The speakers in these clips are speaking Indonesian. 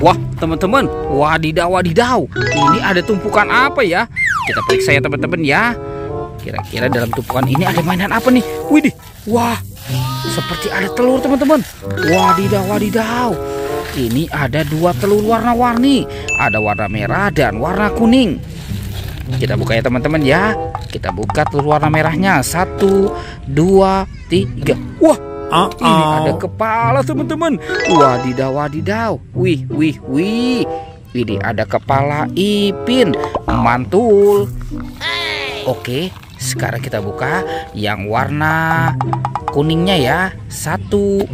Wah, teman-teman, wadidaw, wadidaw. Ini ada tumpukan apa ya? Kita periksa ya teman-teman ya. Kira-kira dalam tumpukan ini ada mainan apa nih? Widih, wah, seperti ada telur teman-teman. Wadidaw, wadidaw. Ini ada 2 telur warna-warni. Ada warna merah dan warna kuning. Kita buka ya teman-teman ya. Kita buka telur warna merahnya. 1, 2, 3. Wah, ini ada kepala teman-teman. Wadidaw, wadidaw. Wih, wih, wih. Ini ada kepala Ipin. Mantul. Oke, sekarang kita buka yang warna kuningnya ya. 1,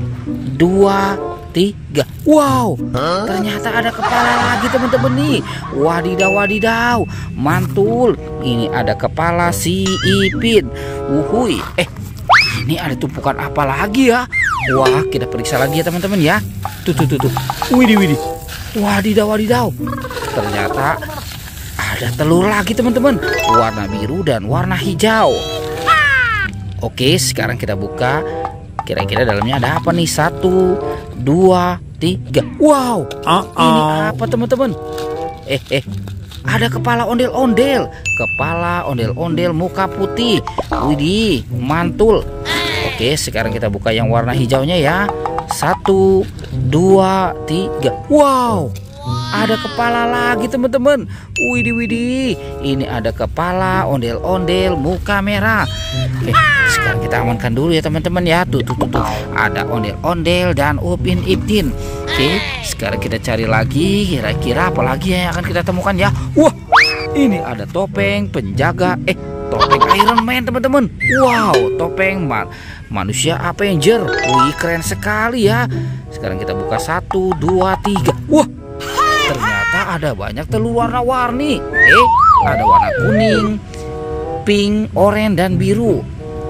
2, 3. Wow, ternyata ada kepala lagi teman-teman nih. Wadidaw, wadidaw. Mantul. Ini ada kepala si Ipin. Wuhui. Ini ada tumpukan apa lagi ya? Wah, kita periksa lagi ya teman-teman ya. Tuh. Widih, widih. Wadidaw, wadidaw. Ternyata ada telur lagi teman-teman. Warna biru dan warna hijau. Oke, sekarang kita buka. Kira-kira dalamnya ada apa nih? 1, 2, 3. Wow, ini apa teman-teman? Ada kepala ondel-ondel. Kepala ondel-ondel muka putih. Widih, mantul. Oke, sekarang kita buka yang warna hijaunya ya. 1, 2, 3. Wow, ada kepala lagi teman-teman. Widih, widih. Ini ada kepala ondel-ondel muka merah. Sekarang kita amankan dulu ya teman-teman ya. Tuh. Ada ondel-ondel dan Upin Ipin. Oke, sekarang kita cari lagi. Kira-kira apa lagi yang akan kita temukan ya? Wah, ini ada topeng penjaga. Topeng Iron Man teman-teman. Wow, topeng manusia Avenger. Wih, keren sekali ya. Sekarang kita buka 1, 2, 3. Wah, ternyata ada banyak telur warna-warni. Ada warna kuning, pink, oranye, dan biru.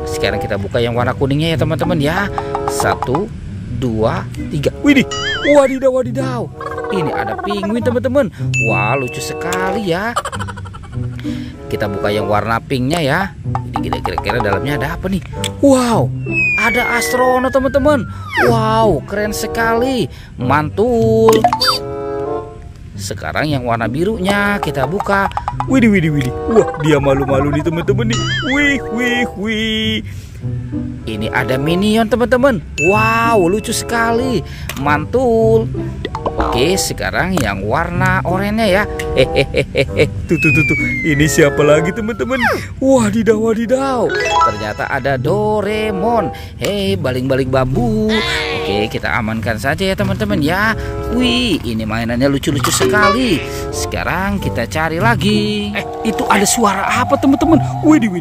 Sekarang kita buka yang warna kuningnya ya teman-teman ya. 1, 2, 3. Widih, wadidaw, wadidaw. Ini ada penguin teman-teman. Wah, lucu sekali ya. Kita buka yang warna pinknya ya. Ini kira-kira dalamnya ada apa nih? Wow, ada astronot teman-teman. Wow, keren sekali. Mantul. Sekarang yang warna birunya kita buka. Widih, widih, widih. Wah, dia malu-malu nih teman-teman nih. Wih. Ini ada minion teman-teman. Wow, lucu sekali. Mantul. Oke, sekarang yang warna oranye ya. Tuh. Ini siapa lagi teman-teman? Wadidaw, wadidaw. Ternyata ada Doraemon. Baling-baling bambu. Oke, kita amankan saja ya teman-teman ya. Wih, ini mainannya lucu-lucu sekali. Sekarang kita cari lagi. Itu ada suara apa teman-teman? Widih.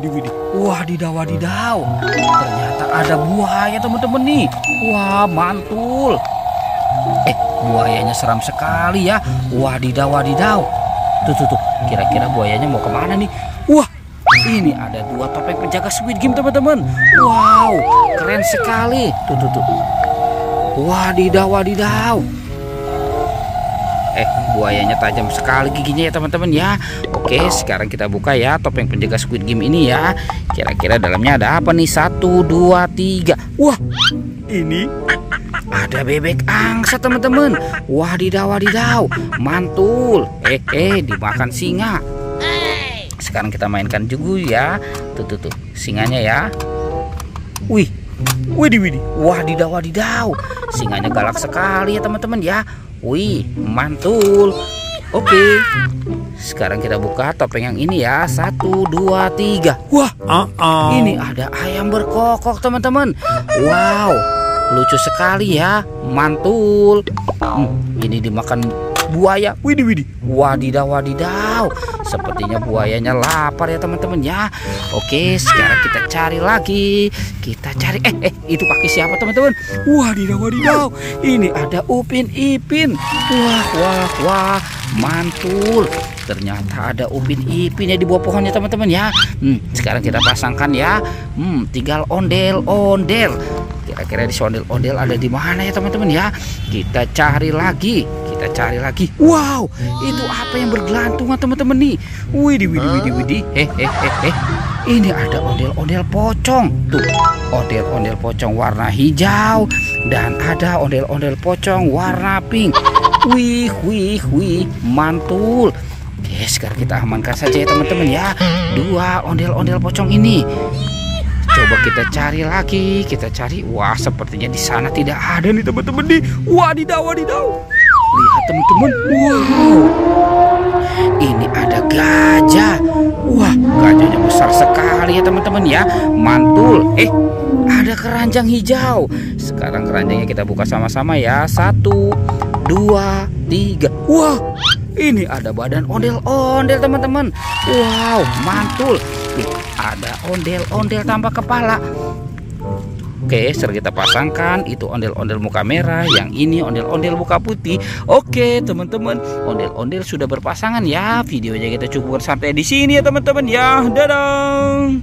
Wadidaw, wadidaw. Ternyata ada buaya teman-teman nih. Wah, mantul. Buayanya seram sekali ya. Wadidaw, wadidaw. Tuh. Kira-kira buayanya mau kemana nih? Wah, ini ada 2 topeng penjaga Squid Game teman-teman. Wow, keren sekali. Tuh. Wadidaw, wadidaw. Buayanya tajam sekali giginya ya teman-teman ya. Oke, sekarang kita buka ya topeng penjaga Squid Game ini ya. Kira-kira dalamnya ada apa nih? 1, 2, 3. Wah, ini ada bebek angsa teman-teman. Wadidaw, wadidaw. Mantul. Dimakan singa. Sekarang kita mainkan juga ya. Tuh. Singanya ya. Widih. Wadidaw, wadidaw. Singanya galak sekali ya teman-teman ya. Wih, mantul. Oke, sekarang kita buka topeng yang ini ya. 1, 2, 3. Wah, ini ada ayam berkokok teman-teman. Wow, lucu sekali ya. Mantul. Ini dimakan buaya. Widih. Wadidaw, wadidaw. Sepertinya buayanya lapar ya teman-teman ya. Oke, sekarang kita cari lagi. Kita cari itu kaki siapa teman-teman? Wadidaw, wadidaw. Ini ada Upin Ipin. Wah, mantul. Ternyata ada Upin Ipin ya di bawah pohonnya teman-teman ya. Sekarang kita pasangkan ya. Tinggal ondel-ondel. Kira-kira di ondel-ondel ada di mana ya teman-teman ya? Kita cari lagi. Wow, itu apa yang bergelantungan teman-teman nih? Widih. Ini ada ondel-ondel pocong. Tuh, ondel-ondel pocong warna hijau dan ada ondel-ondel pocong warna pink. Wih, wih, wih, mantul. Oke, sekarang kita amankan saja ya teman-teman ya. 2 ondel-ondel pocong ini. Coba kita cari lagi, kita cari. Wah, sepertinya di sana tidak ada nih teman-teman nih. Wadidaw, wadidaw. Lihat teman-teman. Wow. Ini ada gajah. Wah, gajahnya besar sekali ya teman-teman ya. Mantul. Ada keranjang hijau. Sekarang keranjangnya kita buka sama-sama ya. 1, 2, 3. Wah, ini ada badan ondel-ondel teman-teman. Wow, mantul. Ada ondel-ondel tanpa kepala. Oke, sekarang kita pasangkan. Itu ondel-ondel muka merah, yang ini ondel-ondel muka putih. Oke, teman-teman, ondel-ondel sudah berpasangan ya. Videonya kita cukupkan sampai di sini ya teman-teman ya. Dadah.